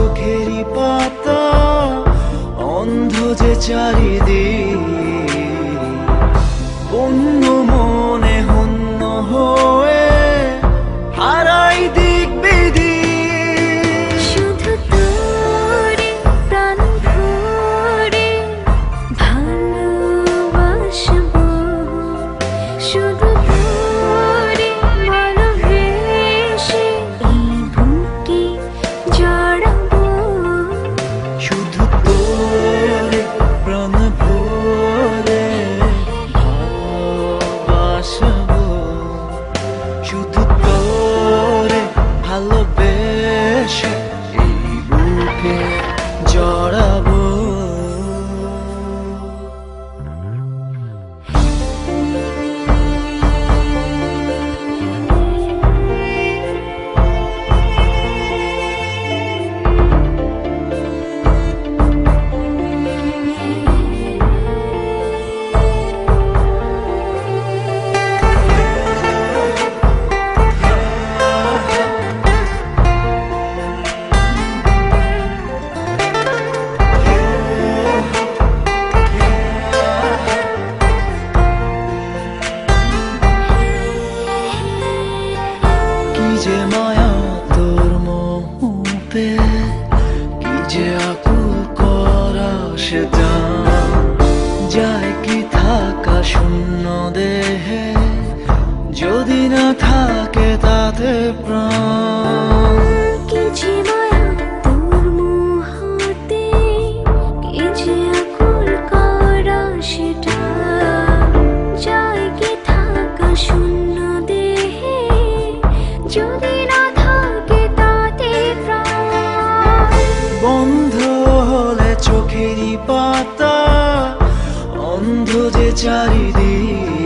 চোখেরই পাতা, অন্ধ যে চারিদিক, অন্য মনে হন্য হয়ে হারাই দিক বিদিক। শুধু তোরে প্রাণ ভরে ভালোবাসবো, শুধু তোরে ভালোবেসে এই বুকে জড়াবো। শুধু তোরে প্রাণ ভরে ভালোবাসবো, শুধু তোরে ভালোবেসে এই বুকে জড়াবো। কি যে মায়া তোর মোহতে, কি যে আকুল করা সেটা, যায় কি থাকা শূন্য দেহে, যদি না থাকে তাতে প্রাণ। কি যে মায়া তোর মোহতে, কি যে আকুল করা সেটা, যায় কি থাকা শূন্য দেহে, যদি না থাকে তাতে প্রাণ। বন্ধ হলে চোখেরই পাতা, অন্ধ যে চারিদিক,